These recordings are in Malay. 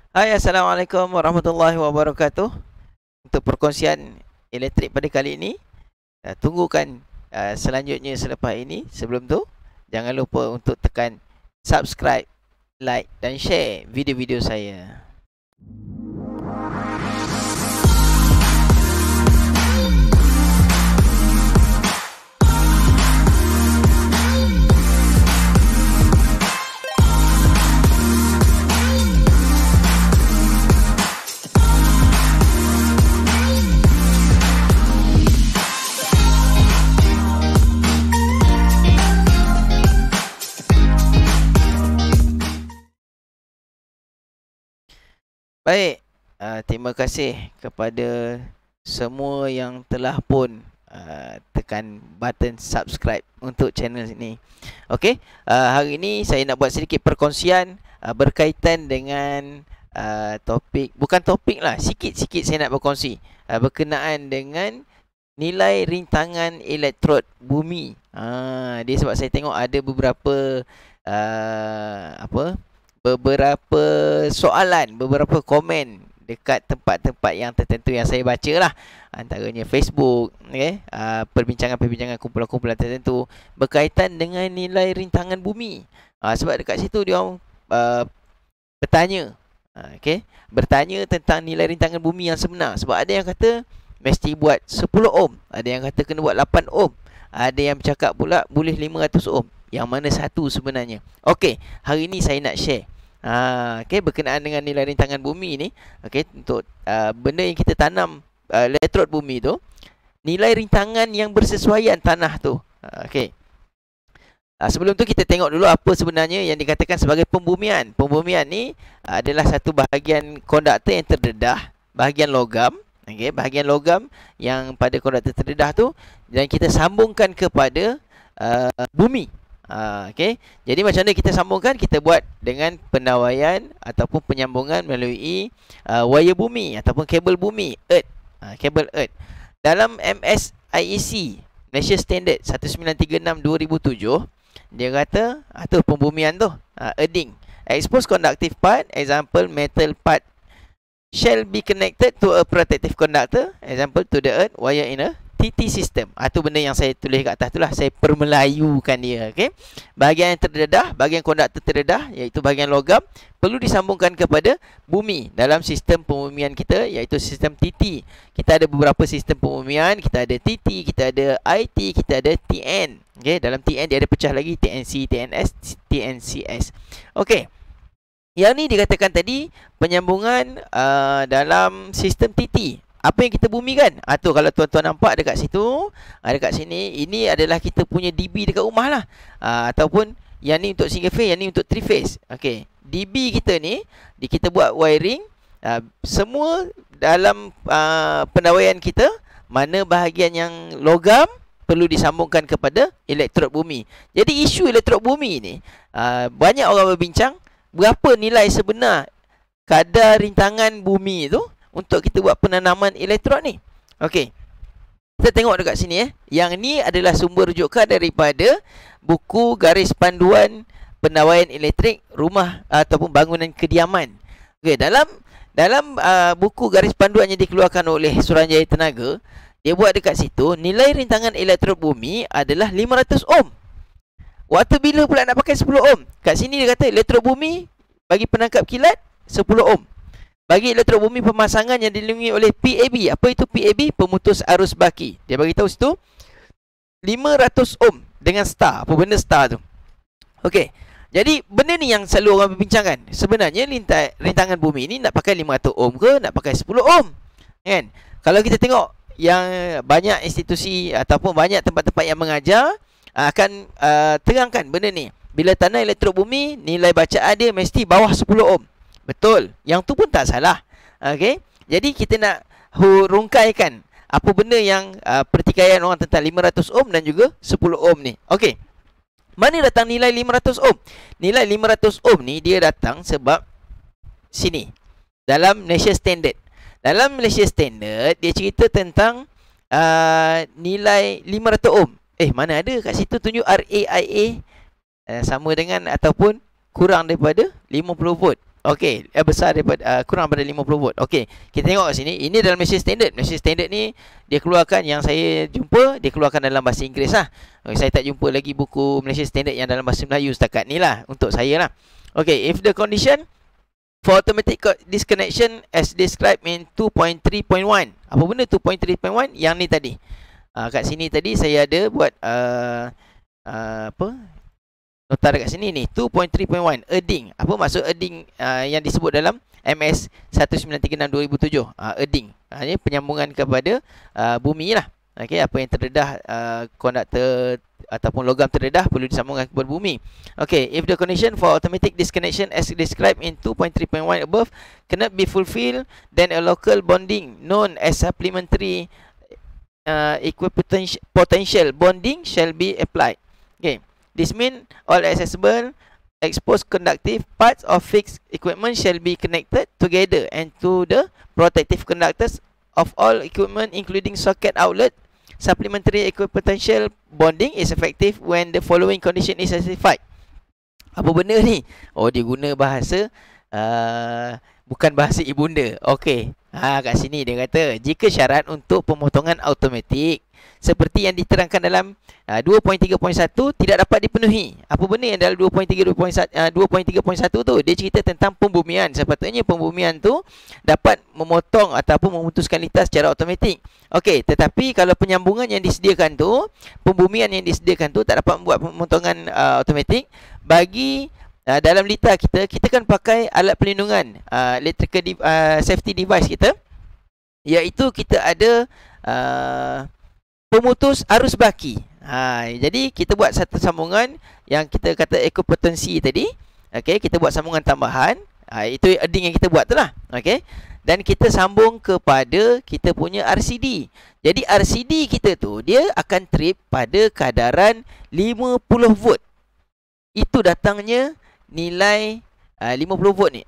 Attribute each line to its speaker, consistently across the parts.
Speaker 1: Hai, Assalamualaikum warahmatullahi wabarakatuh. Untuk perkongsian elektrik pada kali ini, tunggukan selanjutnya selepas ini. Sebelum tu, jangan lupa untuk tekan subscribe, like dan share video-video saya. Baik, terima kasih kepada semua yang telah pun tekan button subscribe untuk channel ini. Okey, hari ini saya nak buat sedikit perkongsian berkaitan dengan topik, bukan topik lah, sikit-sikit saya nak berkongsi berkenaan dengan nilai rintangan elektrod bumi. Dia sebab saya tengok ada beberapa beberapa soalan, beberapa komen dekat tempat-tempat yang tertentu yang saya baca lah, antaranya Facebook, perbincangan-perbincangan kumpulan-kumpulan tertentu berkaitan dengan nilai rintangan bumi. Sebab dekat situ dia orang bertanya, bertanya tentang nilai rintangan bumi yang sebenar. Sebab ada yang kata mesti buat 10 ohm, ada yang kata kena buat 8 ohm, ada yang bercakap pula boleh 500 ohm. Yang mana satu sebenarnya? Okey, hari ini saya nak share berkenaan dengan nilai rintangan bumi ni. Untuk benda yang kita tanam, elektrod bumi tu, nilai rintangan yang bersesuaian tanah tu. Sebelum tu kita tengok dulu apa sebenarnya yang dikatakan sebagai pembumian. Pembumian ni adalah satu bahagian konduktor yang terdedah, bahagian logam, bahagian logam yang pada konduktor terdedah tu, dan kita sambungkan kepada bumi. Jadi macam mana kita sambungkan? Kita buat dengan pendawaian ataupun penyambungan melalui wire bumi ataupun kabel bumi, earth, kabel earth. Dalam MSIEC, Malaysia Standard 1936/2007, dia kata tu pembumian tu, earthing. Exposed conductive part, example metal part, shall be connected to a protective conductor, example to the earth, wire in a TT system. Tu benda yang saya tulis kat atas tu lah, saya permelayukan dia. Bahagian yang terdedah, bahagian konduktor terdedah, iaitu bahagian logam, perlu disambungkan kepada bumi dalam sistem pembumian kita, iaitu sistem TT. Kita ada beberapa sistem pembumian, kita ada TT, kita ada IT, kita ada TN. Dalam TN dia ada pecah lagi, TNC, TNS, TNCS. Yang ni dikatakan tadi penyambungan dalam sistem TT. Apa yang kita bumikan? Tu kalau tuan-tuan nampak dekat situ, dekat sini, ini adalah kita punya DB dekat rumah lah. Ataupun yang ni untuk single phase, yang ni untuk three phase. DB kita ni, kita buat wiring, semua dalam pendawaian kita, mana bahagian yang logam perlu disambungkan kepada elektrod bumi. Jadi isu elektrod bumi ni, banyak orang berbincang berapa nilai sebenar kadar rintangan bumi tu untuk kita buat penanaman elektrod ni. Kita tengok dekat sini. Yang ni adalah sumber rujukan daripada buku garis panduan pendawaian elektrik rumah ataupun bangunan kediaman. Dalam buku garis panduan yang dikeluarkan oleh Suruhanjaya Tenaga, dia buat dekat situ nilai rintangan elektrod bumi adalah 500 ohm. Waktu bila pula nak pakai 10 ohm? Kat sini dia kata elektrod bumi bagi penangkap kilat 10 ohm. Bagi elektrod bumi pemasangan yang dilindungi oleh PAB. Apa itu PAB? Pemutus arus baki. Dia bagi tahu situ 500 ohm dengan star. Apa benda star tu? Jadi benda ni yang selalu orang berbincangkan. Sebenarnya rintangan bumi ni nak pakai 500 ohm ke nak pakai 10 ohm? Kalau kita tengok yang banyak institusi ataupun banyak tempat-tempat yang mengajar akan terangkan benda ni. Bila tanah elektrod bumi, nilai bacaan dia mesti bawah 10 ohm. Betul. Yang tu pun tak salah. Jadi kita nak rungkaikan apa benda yang pertikaian orang tentang 500 ohm dan juga 10 ohm ni. Mana datang nilai 500 ohm? Nilai 500 ohm ni dia datang sebab sini. Dalam Malaysia Standard. Dalam Malaysia Standard, dia cerita tentang nilai 500 ohm. Mana ada kat situ tunjuk RAIA sama dengan ataupun kurang daripada 50 volt. Okey, besar daripada kurang daripada 50 volt. Okey, kita tengok kat sini. Ini dalam Malaysia Standard. Malaysia Standard ni dia keluarkan, yang saya jumpa, dia keluarkan dalam bahasa Inggeris lah. Okay, saya tak jumpa lagi buku Malaysia Standard yang dalam bahasa Melayu setakat ni lah untuk saya lah. Okey, if the condition for automatic disconnection as described in 2.3.1. Apa benda 2.3.1? Yang ni tadi. Kat sini tadi saya ada buat apa? Nota dekat sini ni 2.3.1 earding. Apa maksud earding yang disebut dalam MS 1936 2007? Earding. Ini penyambungan kepada bumi lah. Okey, apa yang terdedah konduktor ataupun logam terdedah perlu disambungkan kepada bumi. Okey, if the condition for automatic disconnection as described in 2.3.1 above cannot be fulfilled, then a local bonding known as supplementary equipotential bonding shall be applied. Okay, this means all accessible exposed conductive parts of fixed equipment shall be connected together and to the protective conductors of all equipment including socket outlet. Supplementary equipotential bonding is effective when the following condition is satisfied. Apa benda ni? Oh, dia guna bahasa bukan bahasa ibunda. Okey. Kat sini dia kata, jika syarat untuk pemotongan automatik seperti yang diterangkan dalam 2.3.1 tidak dapat dipenuhi. Apa benda yang dalam 2.3.1 tu? Dia cerita tentang pembumian. Sepatutnya pembumian tu dapat memotong ataupun memutuskan lintas secara automatik. Okey, tetapi kalau penyambungan yang disediakan tu, pembumian yang disediakan tu tak dapat membuat pemotongan automatik, bagi dalam litar kita kan pakai alat pelindungan electrical safety device kita, iaitu kita ada pemutus arus baki. Jadi kita buat satu sambungan yang kita kata equipotensi tadi. Okey, kita buat sambungan tambahan. Itu earding yang kita buat tu lah. Okey. Dan kita sambung kepada kita punya RCD. Jadi RCD kita tu dia akan trip pada kadaran 50 volt. Itu datangnya nilai 50 volt ni.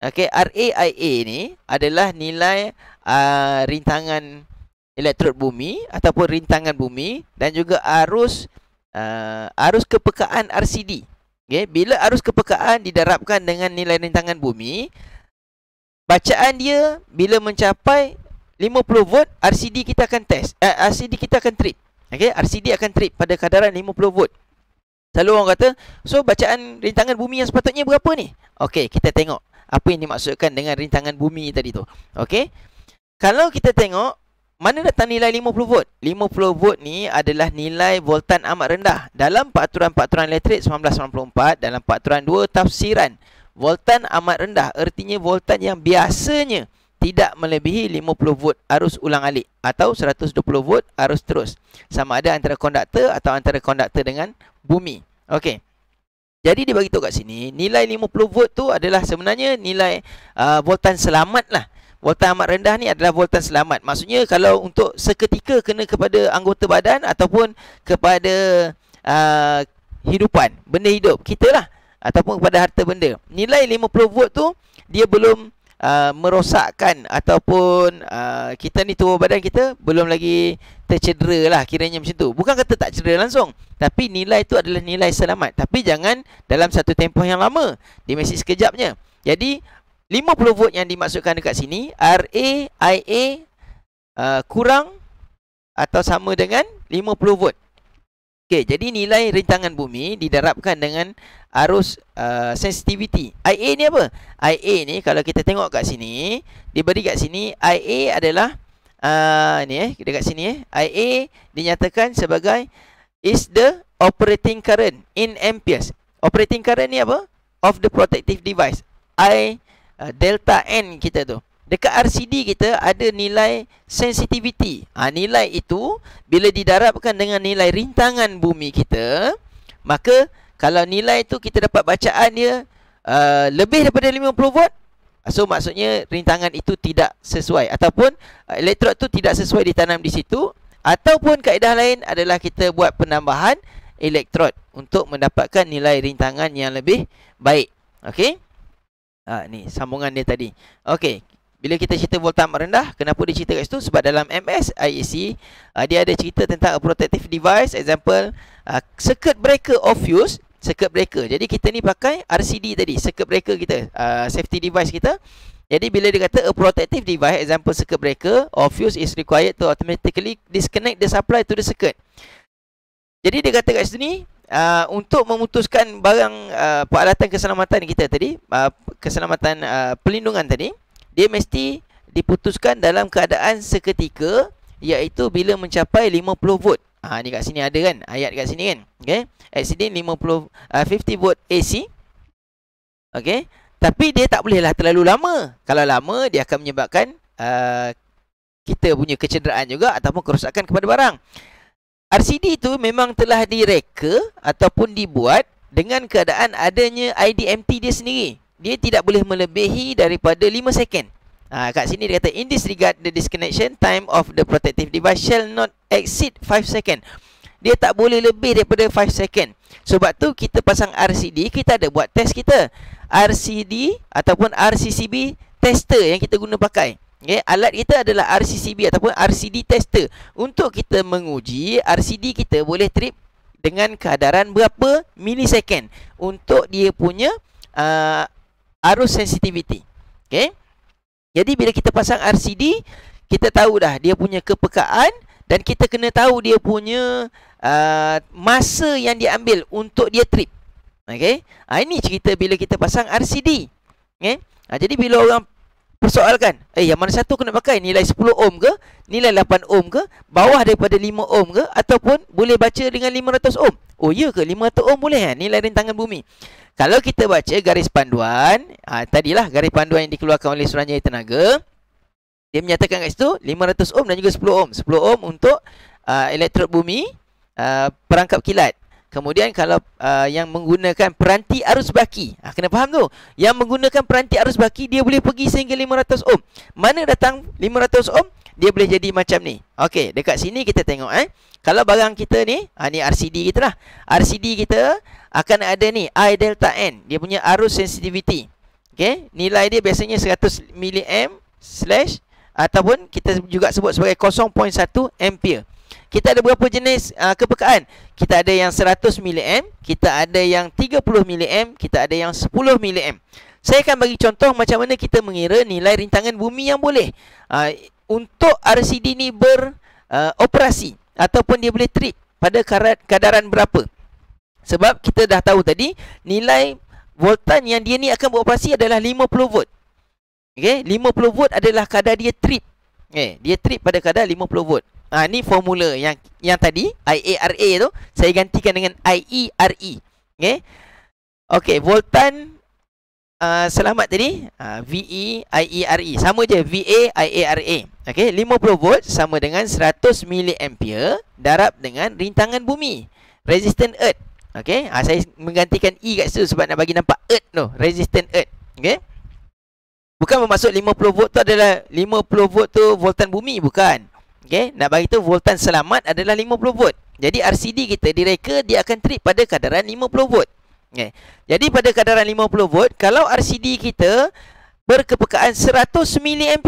Speaker 1: Okey, RAIA ni adalah nilai rintangan elektrod bumi ataupun rintangan bumi, dan juga arus kepekaan RCD. Okey, bila arus kepekaan didarabkan dengan nilai rintangan bumi, bacaan dia bila mencapai 50 volt, RCD kita akan test. RCD kita akan trip. Okey, RCD akan trip pada kadaran 50 volt. Selalu orang kata, so bacaan rintangan bumi yang sepatutnya berapa ni? Okey, kita tengok apa yang dimaksudkan dengan rintangan bumi tadi tu. Okey, kalau kita tengok mana datang nilai 50 volt? 50 volt ni adalah nilai voltan amat rendah. Dalam Peraturan Elektrik 1994, dalam Peraturan 2 tafsiran, voltan amat rendah artinya voltan yang biasanya tidak melebihi 50 volt arus ulang-alik atau 120 volt arus terus. Sama ada antara konduktor atau antara konduktor dengan bumi. Okey. Jadi dia bagi tahu kat sini, nilai 50 volt tu adalah sebenarnya nilai voltan selamat lah. Voltan amat rendah ni adalah voltan selamat. Maksudnya kalau untuk seketika kena kepada anggota badan ataupun kepada hidupan, benda hidup kita lah, ataupun kepada harta benda. Nilai 50 volt tu dia belum merosakkan ataupun kita ni, tubuh badan kita belum lagi tercedera lah, kiranya macam tu. Bukan kata tak cedera langsung, tapi nilai tu adalah nilai selamat. Tapi jangan dalam satu tempoh yang lama, dia mesti sekejapnya. Jadi 50 volt yang dimaksudkan dekat sini, RAIA kurang atau sama dengan 50 volt. Okey, jadi nilai rintangan bumi didarabkan dengan arus sensitivity. IA ni apa? IA ni kalau kita tengok kat sini, diberi kat sini, IA adalah ni dekat sini IA dinyatakan sebagai is the operating current in amperes. Operating current ni apa? Of the protective device. Delta N kita tu. Dekat RCD kita ada nilai sensitivity. Nilai itu bila didarabkan dengan nilai rintangan bumi kita, maka kalau nilai itu kita dapat bacaan dia lebih daripada 50 volt, so maksudnya rintangan itu tidak sesuai, ataupun elektrod tu tidak sesuai ditanam di situ, ataupun kaedah lain adalah kita buat penambahan elektrod untuk mendapatkan nilai rintangan yang lebih baik. Okey. Ni sambungan dia tadi. Okey. Bila kita cerita voltan amat rendah, kenapa dia cerita kat situ? Sebab dalam MS IEC dia ada cerita tentang a protective device. Example, circuit breaker of fuse circuit breaker. Jadi kita ni pakai RCD tadi, circuit breaker kita, safety device kita. Jadi bila dia kata a protective device, example circuit breaker or fuse is required to automatically disconnect the supply to the circuit. Jadi dia kata kat sini, untuk memutuskan barang peralatan keselamatan kita tadi, keselamatan pelindungan tadi, dia mesti diputuskan dalam keadaan seketika, iaitu bila mencapai 50 volt. Ni kat sini ada kan, ayat kat sini kan. Okay, exceeding 50 volt AC. Okay, tapi dia tak bolehlah terlalu lama. Kalau lama, dia akan menyebabkan kita punya kecederaan juga ataupun kerosakan kepada barang. RCD itu memang telah direka ataupun dibuat dengan keadaan adanya IDMT dia sendiri. Dia tidak boleh melebihi daripada 5 second. Kat sini dia kata, in this regard, the disconnection time of the protective device shall not exceed 5 second. Dia tak boleh lebih daripada 5 second. Sebab tu kita pasang RCD, kita ada buat test kita. RCD ataupun RCCB tester yang kita guna pakai. Okay, alat kita adalah RCCB ataupun RCD tester untuk kita menguji RCD kita boleh trip dengan keadaran berapa milisecond untuk dia punya arus sensitivity. Okay, jadi bila kita pasang RCD, kita tahu dah dia punya kepekaan dan kita kena tahu dia punya masa yang diambil untuk dia trip. Okay, ini cerita bila kita pasang RCD. Okay, jadi bila orang persoalkan, yang mana satu kena pakai, nilai 10 ohm ke, nilai 8 ohm ke, bawah daripada 5 ohm ke, ataupun boleh baca dengan 500 ohm. Oh ya ke, 500 ohm boleh nilai rintangan bumi. Kalau kita baca garis panduan, tadilah garis panduan yang dikeluarkan oleh Suruhanjaya Tenaga, dia menyatakan kat situ 500 ohm dan juga 10 ohm. 10 ohm untuk elektrod bumi, perangkap kilat. Kemudian kalau yang menggunakan peranti arus baki, kena faham tu. Yang menggunakan peranti arus baki, dia boleh pergi sehingga 500 ohm. Mana datang 500 ohm? Dia boleh jadi macam ni. Okey, dekat sini kita tengok kalau barang kita ni, ni RCD kita lah. RCD kita akan ada ni I delta N, dia punya arus sensitivity. Okey, nilai dia biasanya 100 mA/ ataupun kita juga sebut sebagai 0.1 ampere. Kita ada berapa jenis kepekaan? Kita ada yang 100 mA, kita ada yang 30 mA, kita ada yang 10 mA. Saya akan bagi contoh macam mana kita mengira nilai rintangan bumi yang boleh untuk RCD ni beroperasi ataupun dia boleh trip pada kadaran berapa. Sebab kita dah tahu tadi nilai voltan yang dia ni akan beroperasi adalah 50 volt. Okay, 50 volt adalah kadar dia trip. Dia trip pada kadar 50 volt. Ni formula yang tadi IARA tu saya gantikan dengan IERE. Okey, voltan selamat tadi VE IERE sama je, VA IARA. Okey, 50 volt sama dengan 100 mA darab dengan rintangan bumi, resistant earth. Okey, saya menggantikan E kat situ sebab nak bagi nampak earth tu, resistant earth. Okey, bukan bermaksud 50 volt tu adalah 50 volt tu voltan bumi, bukan. Okay, nak bagi tu voltan selamat adalah 50 volt. Jadi RCD kita direka dia akan trip pada kadaran 50 volt. Okay. Jadi pada kadaran 50 volt, kalau RCD kita berkepekaan 100 mA,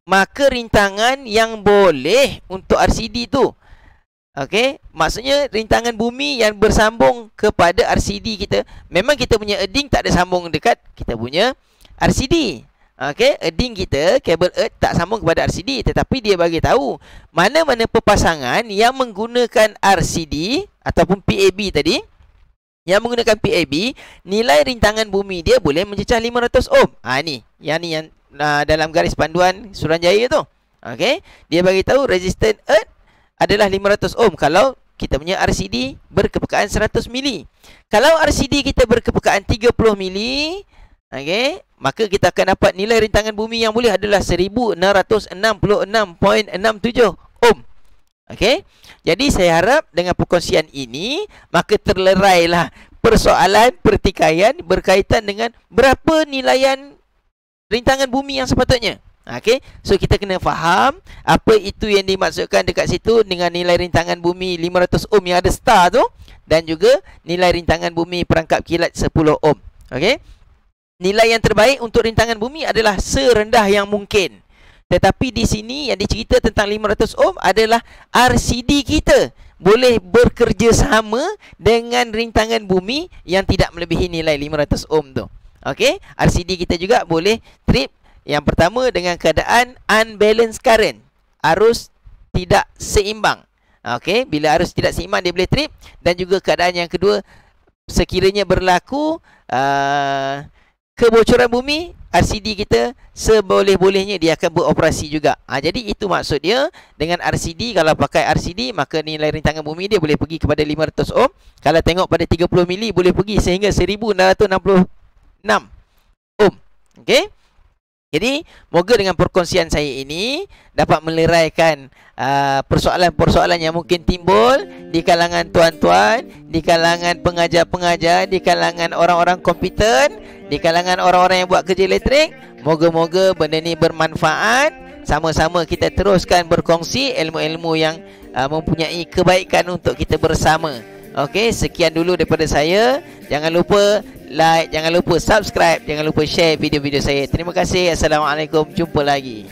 Speaker 1: maka rintangan yang boleh untuk RCD tu, okay, maksudnya rintangan bumi yang bersambung kepada RCD kita, memang kita punya earding tak ada sambung dekat kita punya RCD. Okey, earding kita, kabel earth tak sambung kepada RCD, tetapi dia bagi tahu mana-mana perpasangan yang menggunakan RCD ataupun PAB tadi, yang menggunakan PAB, nilai rintangan bumi dia boleh mencecah 500 ohm. Ni yang dalam garis panduan Suruhanjaya tu. Okey, dia bagi tahu resistant earth adalah 500 ohm kalau kita punya RCD berkepekaan 100 mili. Kalau RCD kita berkepekaan 30 mili, okey, maka kita akan dapat nilai rintangan bumi yang boleh adalah 1666.67 ohm. Okey, jadi saya harap dengan perkongsian ini, maka terlerailah persoalan pertikaian berkaitan dengan berapa nilaian rintangan bumi yang sepatutnya. Okey, so kita kena faham apa itu yang dimaksudkan dekat situ dengan nilai rintangan bumi 500 ohm yang ada star tu, dan juga nilai rintangan bumi perangkap kilat 10 ohm. Okey, nilai yang terbaik untuk rintangan bumi adalah serendah yang mungkin. Tetapi di sini yang dicerita tentang 500 ohm adalah RCD kita. boleh bekerjasama dengan rintangan bumi yang tidak melebihi nilai 500 ohm tu. Okey, RCD kita juga boleh trip yang pertama dengan keadaan unbalanced current, arus tidak seimbang. Okey, bila arus tidak seimbang dia boleh trip, dan juga keadaan yang kedua sekiranya berlaku kebocoran bumi, RCD kita seboleh-bolehnya dia akan beroperasi juga. Jadi itu maksud dia dengan RCD. Kalau pakai RCD maka nilai rintangan bumi dia boleh pergi kepada 500 ohm. Kalau tengok pada 30 mili boleh pergi sehingga 1666 ohm. Okey. Jadi, moga dengan perkongsian saya ini dapat meleraikan persoalan-persoalan yang mungkin timbul di kalangan tuan-tuan, di kalangan pengajar-pengajar, di kalangan orang-orang kompeten, di kalangan orang-orang yang buat kerja elektrik. Moga-moga benda ni bermanfaat. Sama-sama kita teruskan berkongsi ilmu-ilmu yang mempunyai kebaikan untuk kita bersama. Okey, sekian dulu daripada saya. Jangan lupa like, jangan lupa subscribe, jangan lupa share video-video saya. Terima kasih. Assalamualaikum. Jumpa lagi.